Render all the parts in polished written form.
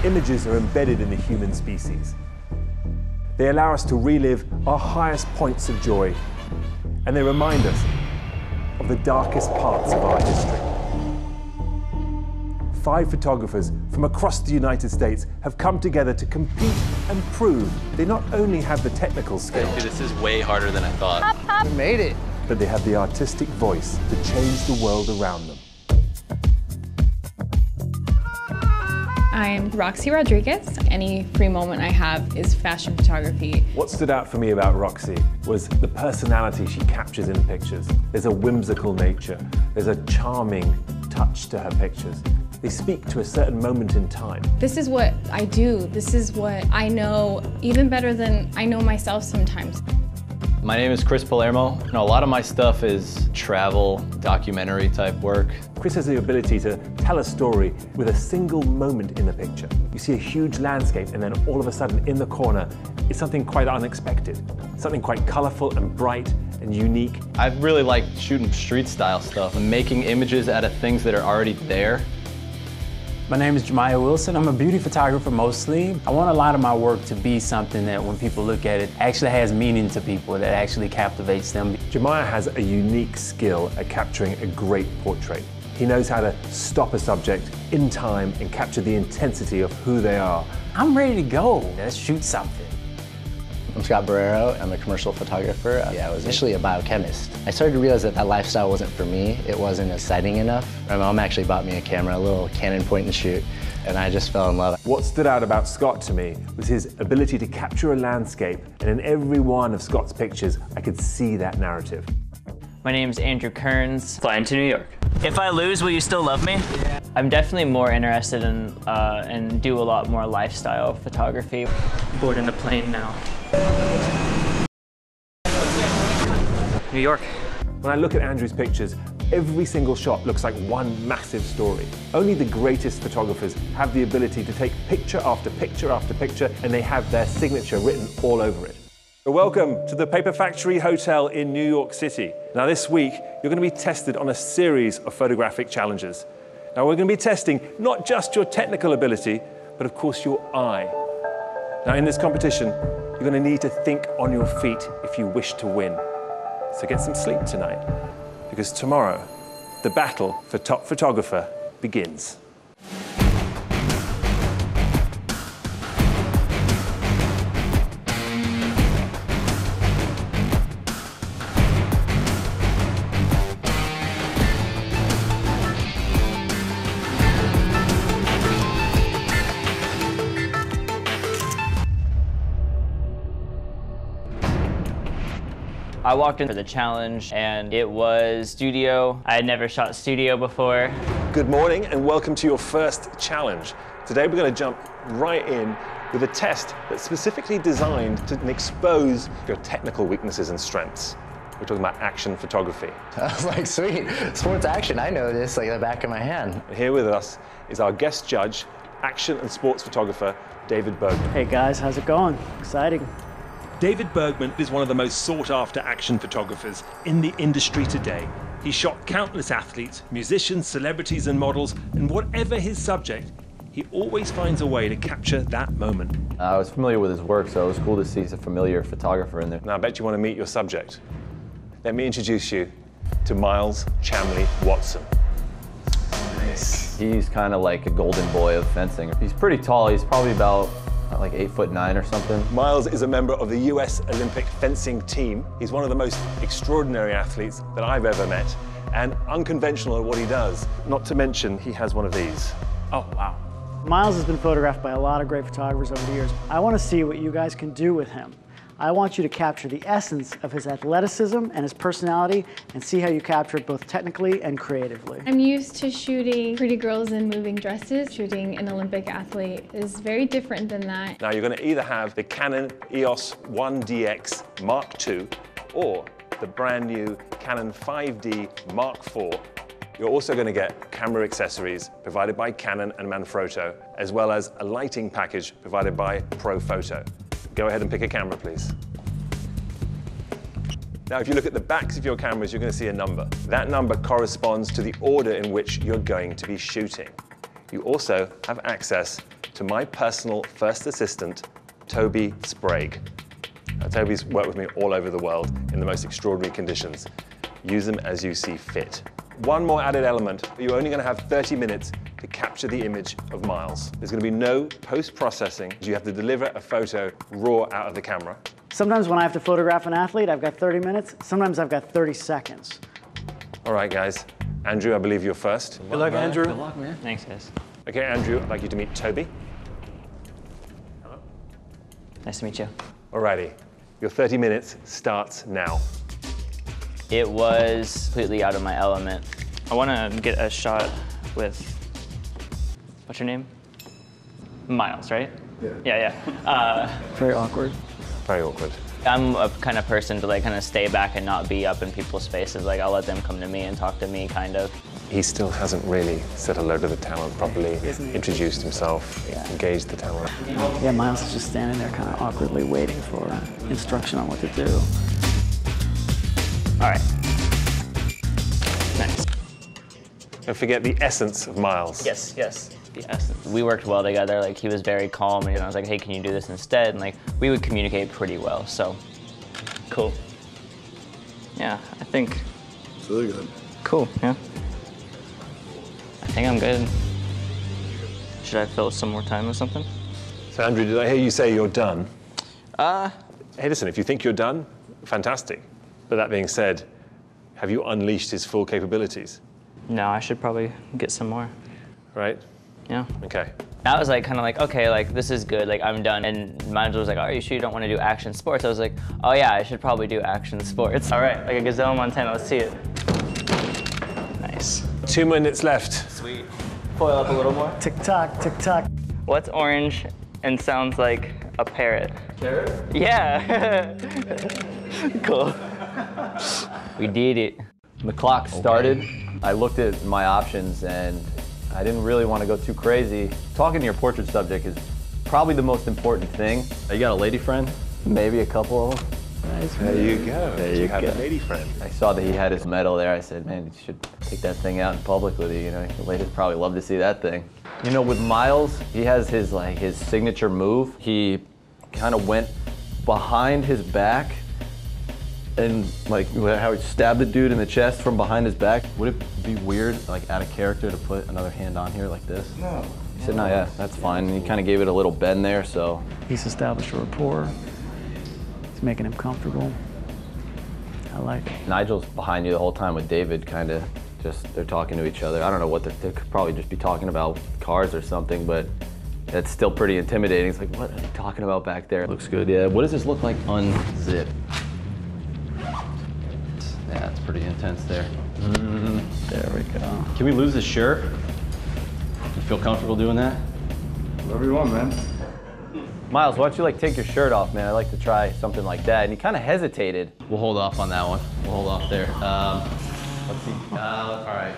Images are embedded in the human species. They allow us to relive our highest points of joy, and they remind us of the darkest parts of our history. 5 photographers from across the United States have come together to compete and prove they not only have the technical skill. Dude, this is way harder than I thought. We made it. But they have the artistic voice to change the world around them. I'm Roxy Rodriguez. Any free moment I have is fashion photography. What stood out for me about Roxy was the personality she captures in pictures. There's a whimsical nature. There's a charming touch to her pictures. They speak to a certain moment in time. This is what I do. This is what I know, even better than I know myself sometimes. My name is Palermo. A lot of my stuff is travel, documentary type work. Chris has the ability to tell a story with a single moment in the picture. You see a huge landscape, and then all of a sudden in the corner is something quite unexpected, something quite colorful and bright and unique. I really like shooting street style stuff and making images out of things that are already there. My name is Jamiya Wilson. I'm a beauty photographer mostly. I want a lot of my work to be something that when people look at it actually has meaning to people, that actually captivates them. Jamiya has a unique skill at capturing a great portrait. He knows how to stop a subject in time and capture the intensity of who they are. I'm ready to go. Let's shoot something. I'm Borrero. I'm a commercial photographer. I was initially a biochemist. I started to realize that that lifestyle wasn't for me. It wasn't exciting enough. My mom actually bought me a camera, a little Canon point and shoot, and I just fell in love. What stood out about Scott to me was his ability to capture a landscape, and in every one of Scott's pictures, I could see that narrative. My name's Andrew Kearns. Flying to New York. If I lose, will you still love me? I'm definitely more interested in and do a lot more lifestyle photography. Boarding the plane now. New York. When I look at Andrew's pictures, every single shot looks like one massive story. Only the greatest photographers have the ability to take picture after picture after picture, and they have their signature written all over it. Welcome to the Paper Factory Hotel in New York City. Now this week, you're going to be tested on a series of photographic challenges. Now we're going to be testing not just your technical ability, but of course your eye. Now in this competition, you're going to need to think on your feet if you wish to win. So get some sleep tonight, because tomorrow, the battle for top photographer begins. I walked in for the challenge and it was studio. I had never shot studio before. Good morning and welcome to your first challenge. Today we're going to jump right in with a test that's specifically designed to expose your technical weaknesses and strengths. We're talking about action photography. I was like, sweet, sports action, I know this like the back of my hand. And here with us is our guest judge, action and sports photographer, David Bergman. Hey guys, how's it going? Exciting. David Bergman is one of the most sought-after action photographers in the industry today. He shot countless athletes, musicians, celebrities and models, and whatever his subject, he always finds a way to capture that moment. I was familiar with his work, so it was cool to see a familiar photographer in there. Now I bet you want to meet your subject. Let me introduce you to Myles Chamley-Watson. Nice. He's kind of like a golden boy of fencing. He's pretty tall, he's probably about like 8'9" or something. Myles is a member of the US Olympic fencing team. He's one of the most extraordinary athletes that I've ever met, and unconventional at what he does. Not to mention, he has one of these. Oh, wow. Myles has been photographed by a lot of great photographers over the years. I want to see what you guys can do with him. I want you to capture the essence of his athleticism and his personality and see how you capture it both technically and creatively. I'm used to shooting pretty girls in moving dresses. Shooting an Olympic athlete is very different than that. Now you're going to either have the Canon EOS 1DX Mark II or the brand new Canon 5D Mark IV. You're also going to get camera accessories provided by Canon and Manfrotto, as well as a lighting package provided by ProPhoto. Go ahead and pick a camera, please. Now, if you look at the backs of your cameras, you're going to see a number. That number corresponds to the order in which you're going to be shooting. You also have access to my personal first assistant, Toby Sprague. Toby's worked with me all over the world in the most extraordinary conditions. Use them as you see fit. One more added element, you're only going to have 30 minutes to capture the image of Myles. There's going to be no post-processing. You have to deliver a photo raw out of the camera. Sometimes when I have to photograph an athlete, I've got 30 minutes. Sometimes I've got 30 seconds. All right, guys. Andrew, I believe you're first. Good luck, Andrew. Good luck, man. Thanks, guys. Okay, Andrew, I'd like you to meet Toby. Hello. Nice to meet you. Alrighty, your 30 minutes starts now. It was completely out of my element. I want to get a shot with, what's your name? Myles, right? Yeah. Very awkward. Very awkward. I'm a kind of person to like kind of stay back and not be up in people's faces. Like I'll let them come to me and talk to me, kind of. He still hasn't really said hello to the talent properly, introduced himself, engaged the talent. Yeah, Myles is just standing there kind of awkwardly waiting for instruction on what to do. All right. Nice. Don't forget the essence of Myles. Yes. The essence. We worked well together. Like he was very calm, and I was like, "Hey, can you do this instead?" And like we would communicate pretty well. So cool. Yeah, I think. It's really good. Cool. Yeah. I think I'm good. Should I fill some more time or something? So Andrew, did I hear you say you're done? Uh, Hey, listen, if you think you're done, fantastic. But that being said, have you unleashed his full capabilities? no, I should probably get some more. Right? Yeah. Okay. I was like, kind of like, okay, like this is good, like I'm done. And Nigel was like, are you sure you don't want to do action sports? I was like, oh yeah, I should probably do action sports. All right, like a gazelle in Montana. Let's see it. Nice. 2 minutes left. Sweet. Foil up a little more. Tick tock, tick tock. What's orange and sounds like a parrot? Parrot? Yeah. Cool. We did it. The clock started. I looked at my options and I didn't really want to go too crazy. Talking to your portrait subject is probably the most important thing. You got a lady friend? Maybe a couple of them. Nice. There you go. There you have go. a lady friend. I saw that he had his medal there. I said, man, you should take that thing out in public with you. You know, the ladies probably love to see that thing. You know, with Myles, he has his signature move. He kind of went behind his back and like how he stabbed the dude in the chest from behind his back. Would it be weird, like out of character, to put another hand on here like this? No. He said, no, yeah, that's fine. And he kind of gave it a little bend there, so. He's established a rapport. It's making him comfortable. I like it. Nigel's behind you the whole time with David, kind of just, they're talking to each other. I don't know what they could probably just be talking about cars or something, but that's still pretty intimidating. It's like, what are they talking about back there? Looks good, yeah. What does this look like unzipped? Yeah, it's pretty intense there. There we go. Can we lose the shirt? You feel comfortable doing that? Whatever you want, man. Myles, why don't you like take your shirt off, man? I'd like to try something like that. And he kind of hesitated. We'll hold off on that one. We'll hold off there. Let's see. All right.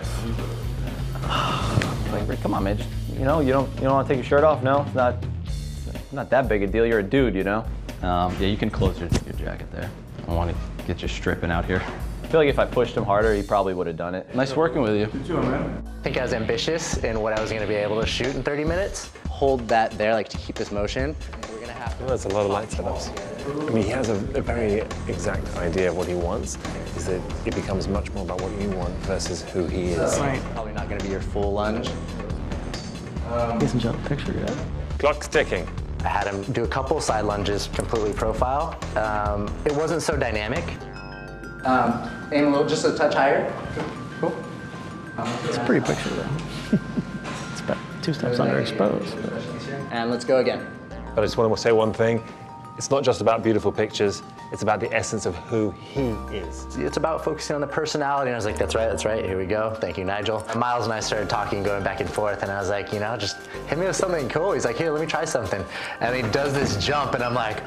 Like, come on, man. Just, you don't want to take your shirt off? No, it's not that big a deal. You're a dude, you know. Yeah, you can close your jacket there. I don't want to get you stripping out here. I feel like if I pushed him harder, he probably would have done it. Nice working with you. Good job, man. I think I was ambitious in what I was going to be able to shoot in 30 minutes. Hold that there, like to keep this motion. We're going to have to. Well, that's a lot of light setups. I mean, he has a very exact idea of what he wants. Is that it becomes much more about what you want versus who he is. Right. Probably not going to be your full lunge. He hasn't shot a picture yet. Clock's ticking. I had him do a couple side lunges, completely profile. It wasn't so dynamic. Aim a little, just a touch higher. Cool. It's a pretty picture though. It's about 2 steps underexposed. And let's go again. But I just want to say one thing. It's not just about beautiful pictures. It's about the essence of who he is. It's about focusing on the personality. And I was like, that's right, here we go. Thank you, Nigel. And Myles and I started talking, going back and forth, and I was like, just hit me with something cool. He's like, here, let me try something. And he does this jump, and I'm like,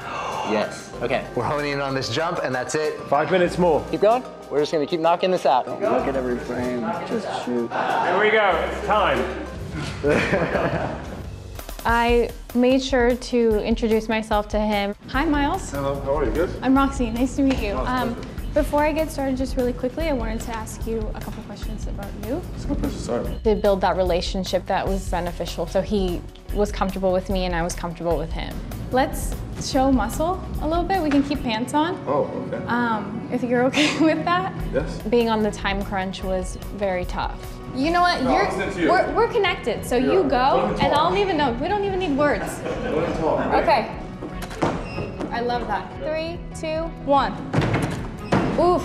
yes. Okay, we're honing in on this jump, and that's it. 5 minutes more. Keep going. We're just gonna keep knocking this out. Look at every frame. Just shoot. Here we go. It's time. I made sure to introduce myself to him. Hi, Myles. Hello, how are you? Good? I'm Roxy. Nice to meet you. Before I get started, just really quickly, I wanted to ask you a couple questions about you. Sorry. To build that relationship that was beneficial, so he was comfortable with me and I was comfortable with him. Let's show muscle a little bit. We can keep pants on. Oh, okay. If you're okay with that. Yes. Being on the time crunch was very tough. You know what? No, I'll send to you. We're connected, so you go, and I'll even know. We don't even need words. Okay. I love that. 3, 2, 1. Oof.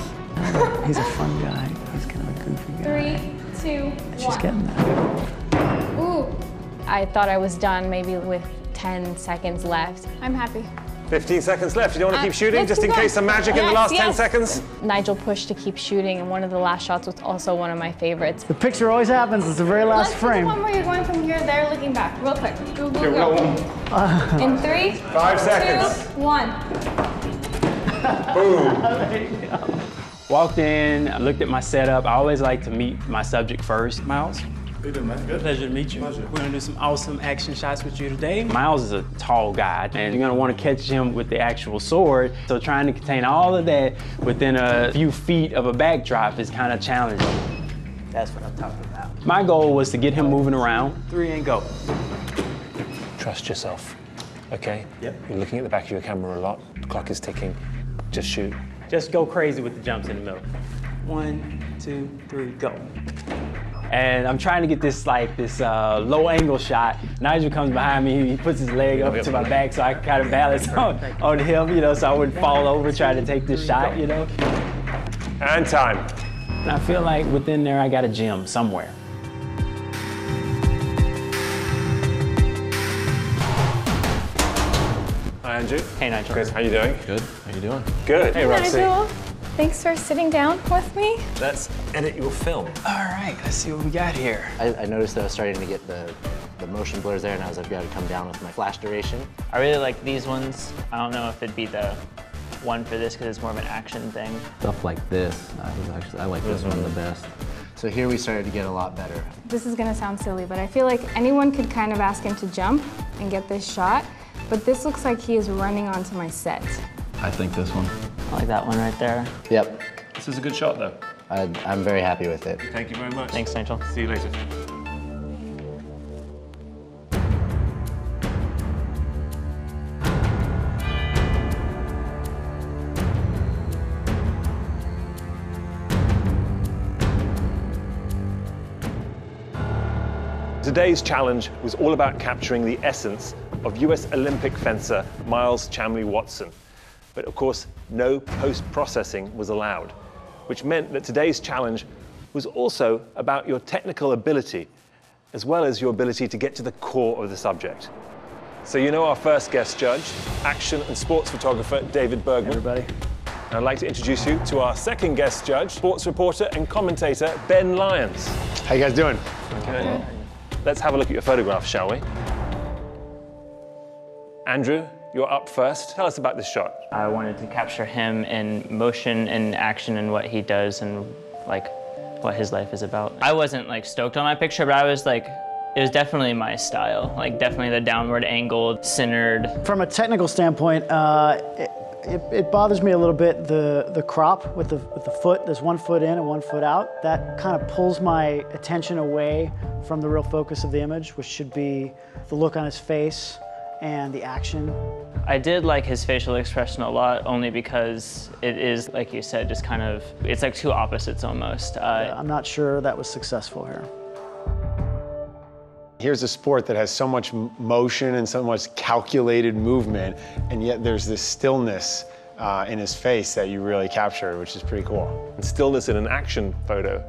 He's a fun guy. He's kind of a goofy guy. 3, 2, 1. She's getting there. Ooh. I thought I was done maybe with 10 seconds left. I'm happy. 15 seconds left. You don't want to keep shooting, let's just in keep case some going. magic in the last 10 seconds? Nigel pushed to keep shooting, and one of the last shots was also one of my favorites. The picture always happens. It's the very last frame. Let's do the one where you're going from here to there, looking back, real quick. Go, go, go. In 3, 5 seconds. 2, 1. Boom. Walked in, looked at my setup. I always like to meet my subject first. Myles, Hey, man. Good. pleasure to meet you. Pleasure. We're gonna do some awesome action shots with you today. Myles is a tall guy, and you're gonna wanna catch him with the actual sword. So trying to contain all of that within a few feet of a backdrop is kind of challenging. That's what I'm talking about. My goal was to get him moving around. 3 and go. Trust yourself, okay? Yep. You're looking at the back of your camera a lot. The clock is ticking. Just shoot. Just go crazy with the jumps in the middle. 1, 2, 3, go. And I'm trying to get this low angle shot. Nigel comes behind me, he puts his leg up to my back so I can kind of balance on him, you know, so I wouldn't fall over trying to take this shot, you know. And time. And I feel like within there I got a gem somewhere. Hi, Andrew. Hey, Nigel. Chris, how you doing? Good. How you doing? Good. Hey, Roxy. Nigel, thanks for sitting down with me. Let's edit your film. All right, let's see what we got here. I noticed that I was starting to get the motion blurs there, and I was like, I've got to come down with my flash duration. I really like these ones. I don't know if it'd be the one for this because it's more of an action thing. Stuff like this. I like this one the best. So here we started to get a lot better. This is gonna sound silly, but I feel like anyone could kind of ask him to jump and get this shot, but this looks like he is running onto my set. I think this one. I like that one right there. Yep, This is a good shot, though. I'm very happy with it. Thank you very much. Thanks, Nigel. See you later. Today's challenge was all about capturing the essence of US Olympic fencer Myles Chamley-Watson. But of course, no post-processing was allowed, which meant that today's challenge was also about your technical ability, as well as your ability to get to the core of the subject. So you know our first guest judge, action and sports photographer David Bergman. Everybody. I'd like to introduce you to our second guest judge, sports reporter and commentator Ben Lyons. How you guys doing? Okay. Let's have a look at your photograph, shall we? Andrew, you're up first. Tell us about this shot. I wanted to capture him in motion and action and what he does and like what his life is about. I wasn't like stoked on my picture, but I was like, it was definitely my style. Like definitely the downward angled, centered. From a technical standpoint, it bothers me a little bit, the crop with the foot. There's 1 foot in and 1 foot out. That kind of pulls my attention away from the real focus of the image, which should be the look on his face and the action. I did like his facial expression a lot, only because it is, like you said, just kind of, it's like two opposites almost. I'm not sure that was successful here. Here's a sport that has so much motion and so much calculated movement, and yet there's this stillness in his face that you really capture, which is pretty cool. And stillness in an action photo,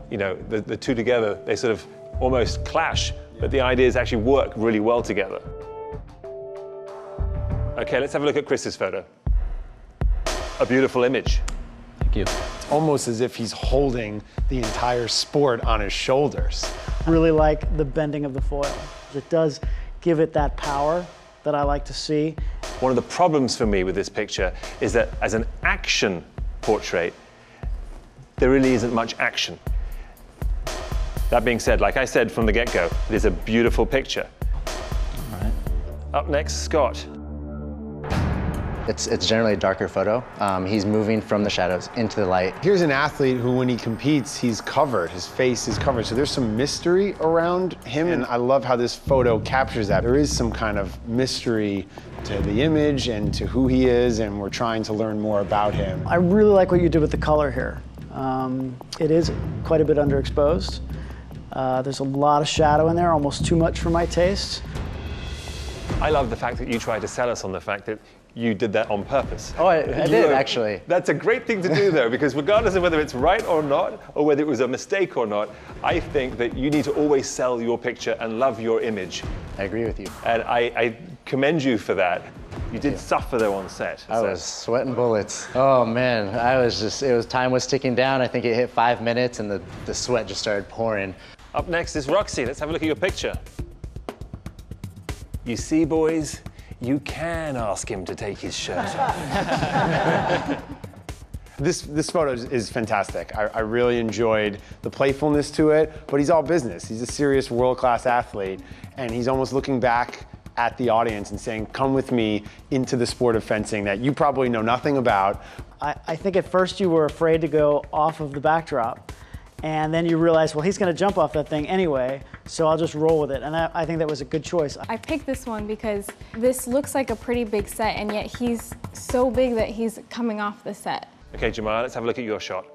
you know, the two together, they sort of almost clash, but the ideas actually work really well together. Okay, let's have a look at Chris's photo. A beautiful image. Thank you. Almost as if he's holding the entire sport on his shoulders. I really like the bending of the foil. It does give it that power that I like to see. One of the problems for me with this picture is that as an action portrait, there really isn't much action. That being said, like I said from the get-go, it is a beautiful picture. All right. Up next, Scott. It's generally a darker photo. He's moving from the shadows into the light. Here's an athlete who, when he competes, he's covered. His face is covered. So there's some mystery around him, and I love how this photo captures that. There is some kind of mystery to the image and to who he is, and we're trying to learn more about him. I really like what you did with the color here. It is quite a bit underexposed. There's a lot of shadow in there, almost too much for my taste. I love the fact that you tried to sell us on the fact that you did that on purpose. Oh, I did, actually. That's a great thing to do, though, because regardless of whether it's right or not, or whether it was a mistake or not, I think that you need to always sell your picture and love your image. I agree with you. And I commend you for that. You did suffer, though, on set. I was sweating bullets. Oh, man, time was ticking down. I think it hit 5 minutes, and the sweat just started pouring. Up next is Roxy. Let's have a look at your picture. You see, boys, you can ask him to take his shirt off. This photo is fantastic. I really enjoyed the playfulness to it, but he's all business. He's a serious world-class athlete, and he's almost looking back at the audience and saying, come with me into the sport of fencing that you probably know nothing about. I think at first you were afraid to go off of the backdrop, and then you realized, well, he's gonna jump off that thing anyway, so I'll just roll with it. And I think that was a good choice. I picked this one because this looks like a pretty big set, and yet he's so big that he's coming off the set. Okay, Jamiya, let's have a look at your shot.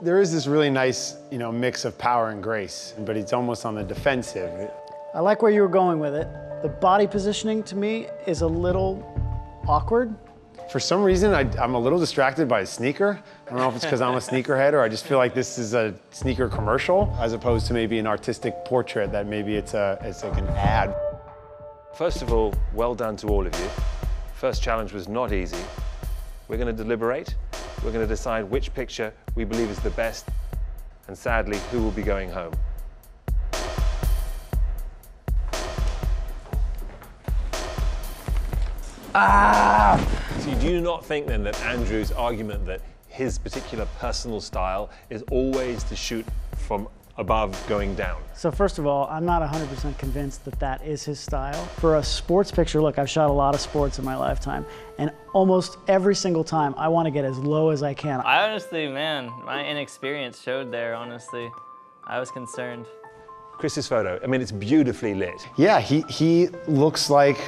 There is this really nice, mix of power and grace, but it's almost on the defensive. I like where you were going with it. The body positioning to me is a little awkward. For some reason, I'm a little distracted by a sneaker. I don't know if it's because I'm a sneakerhead or I just feel like this is a sneaker commercial as opposed to maybe an artistic portrait that maybe it's like an ad. First of all, well done to all of you. First challenge was not easy. We're going to deliberate. We're going to decide which picture we believe is the best, and sadly, who will be going home. So you do not think then that Andrew's argument that his particular personal style is always to shoot from above going down? So first of all, I'm not 100% convinced that that is his style. For a sports picture, look, I've shot a lot of sports in my lifetime, and almost every single time I want to get as low as I can. I honestly, man, my inexperience showed there, honestly. I was concerned. Chris's photo, I mean, it's beautifully lit. Yeah, he looks like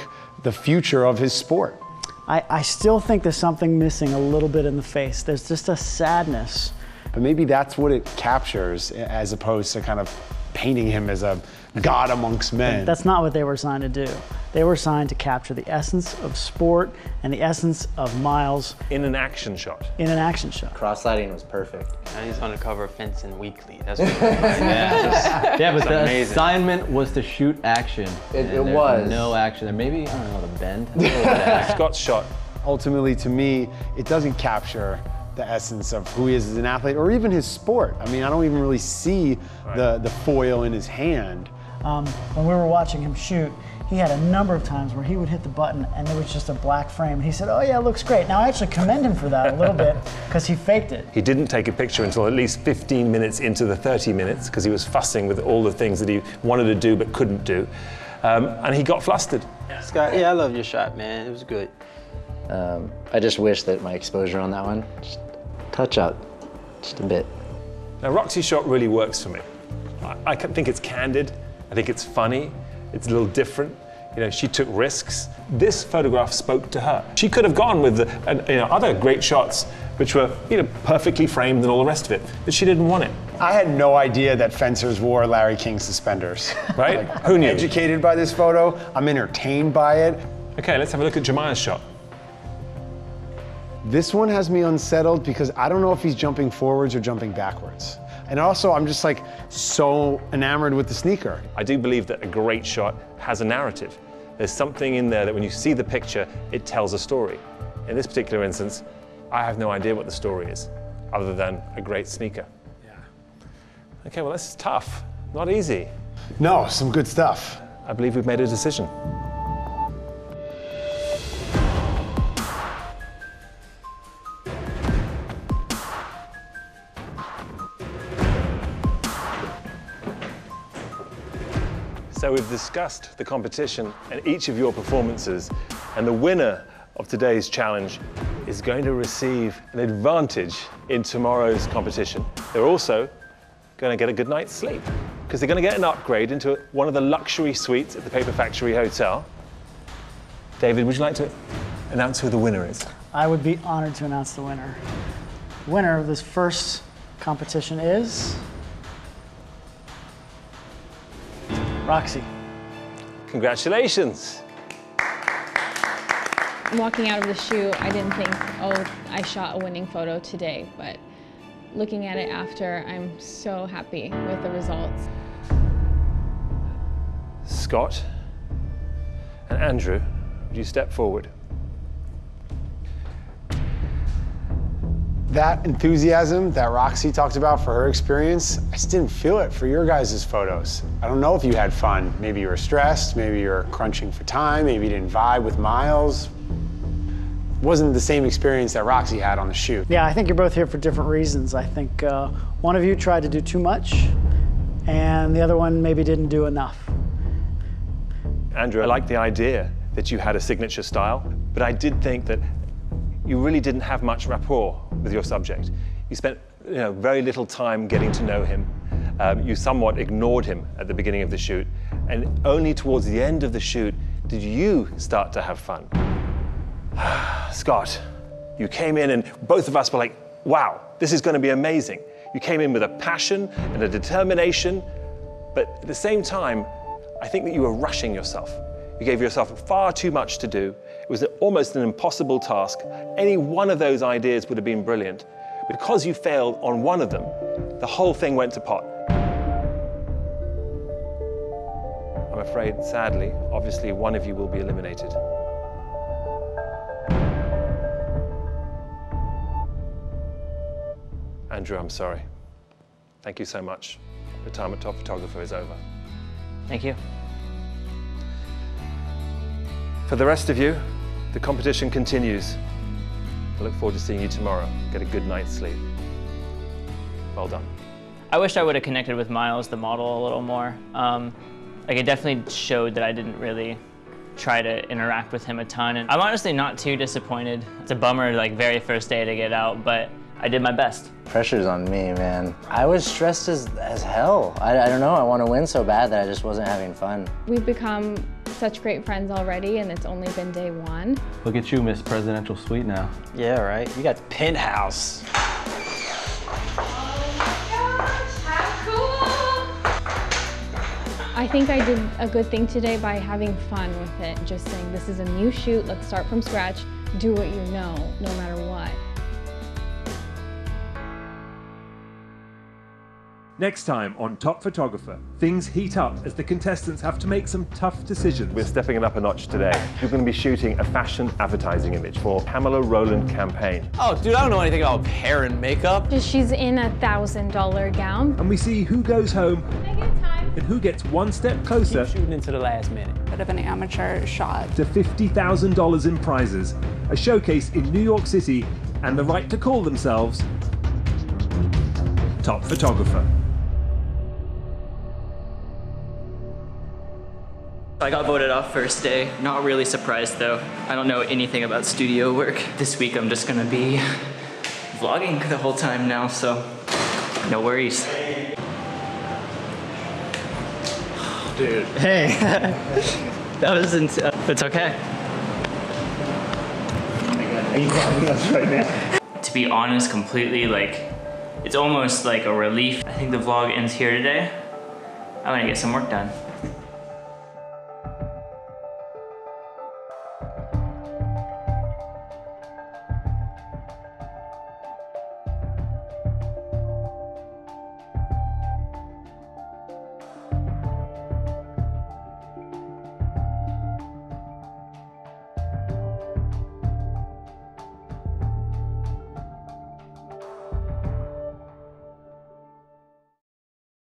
the future of his sport. I still think there's something missing a little bit in the face. There's just a sadness. But maybe that's what it captures as opposed to kind of painting him as a god amongst men. That's not what they were signed to do. They were signed to capture the essence of sport and the essence of Myles. In an action shot. In an action shot. Cross-lighting was perfect. And he's on the cover of Fencing Weekly. That's what yeah, but the assignment was to shoot action. It was. No action there. Maybe, I don't know, the bend. Scott's shot. Ultimately, to me, it doesn't capture the essence of who he is as an athlete or even his sport. I mean, I don't even really see the foil in his hand. When we were watching him shoot, he had a number of times where he would hit the button and there was just a black frame. He said, oh yeah, it looks great. Now I actually commend him for that a little bit because he faked it. He didn't take a picture until at least 15 minutes into the 30 minutes because he was fussing with all the things that he wanted to do but couldn't do. And he got flustered. Scott, yeah, I love your shot, man. It was good. I just wish that my exposure on that one, just touch up, just a bit. Now Roxy's shot really works for me. I think it's candid, I think it's funny, it's a little different. She took risks. This photograph spoke to her. She could have gone with the other great shots, which were perfectly framed and all the rest of it, but she didn't want it. I had no idea that fencers wore Larry King suspenders. Right? Who knew? I'm educated by this photo. I'm entertained by it. Okay, let's have a look at Jamiya's shot. This one has me unsettled because I don't know if he's jumping forwards or jumping backwards. And also, I'm just like so enamored with the sneaker. I do believe that a great shot has a narrative. There's something in there that when you see the picture, it tells a story. In this particular instance, I have no idea what the story is, other than a great sneaker. Yeah. Okay, well, this is tough. Not easy. No, some good stuff. I believe we've made a decision. So we've discussed the competition and each of your performances, and the winner of today's challenge is going to receive an advantage in tomorrow's competition. They're also going to get a good night's sleep because they're going to get an upgrade into one of the luxury suites at the Paper Factory Hotel. David, would you like to announce who the winner is? I would be honored to announce the winner. The winner of this first competition is Roxy. Congratulations. Walking out of the shoot, I didn't think, oh, I shot a winning photo today, but looking at it after, I'm so happy with the results. Scott and Andrew, would you step forward? That enthusiasm that Roxy talked about for her experience, I just didn't feel it for your guys' photos. I don't know if you had fun. Maybe you were stressed, maybe you were crunching for time, maybe you didn't vibe with Myles. It wasn't the same experience that Roxy had on the shoot. Yeah, I think you're both here for different reasons. I think one of you tried to do too much, and the other one maybe didn't do enough. Andrew, I like the idea that you had a signature style, but I did think that you really didn't have much rapport with your subject. You spent very little time getting to know him. You somewhat ignored him at the beginning of the shoot, and only towards the end of the shoot did you start to have fun. Scott, you came in and both of us were like, wow, this is going to be amazing. You came in with a passion and a determination, but at the same time, I think that you were rushing yourself. You gave yourself far too much to do. It was almost an impossible task. Any one of those ideas would have been brilliant. Because you failed on one of them, the whole thing went to pot. I'm afraid, sadly, obviously one of you will be eliminated. Andrew, I'm sorry. Thank you so much. The time at Top Photographer is over. Thank you. For the rest of you, the competition continues. I look forward to seeing you tomorrow. Get a good night's sleep. Well done. I wish I would have connected with Myles, the model, a little more. Like it definitely showed that I didn't really try to interact with him a ton. And I'm honestly not too disappointed. It's a bummer, like very first day to get out, but I did my best. Pressure's on me, man. I was stressed as hell. I don't know, I want to win so bad that I just wasn't having fun. We've become such great friends already, and it's only been day one. Look at you, Miss Presidential Suite now. Yeah, right? You got the penthouse. I think I did a good thing today by having fun with it, just saying this is a new shoot, let's start from scratch, do what you know, no matter what. Next time on Top Photographer, things heat up as the contestants have to make some tough decisions. We're stepping it up a notch today. You're going to be shooting a fashion advertising image for Pamela Rowland campaign. Oh, dude, I don't know anything about hair and makeup. She's in a $1,000 gown. And we see who goes home and who gets one step closer Keep shooting into the last minute. Bit of an amateur shot. to $50,000 in prizes, a showcase in New York City, and the right to call themselves Top Photographer. I got voted off first day. Not really surprised though. I don't know anything about studio work. This week I'm just gonna be vlogging the whole time now, so no worries. Dude. Hey, that wasn't, it's okay. Are you vlogging us right now? To be honest, completely, like, it's almost like a relief. I think the vlog ends here today. I'm gonna get some work done.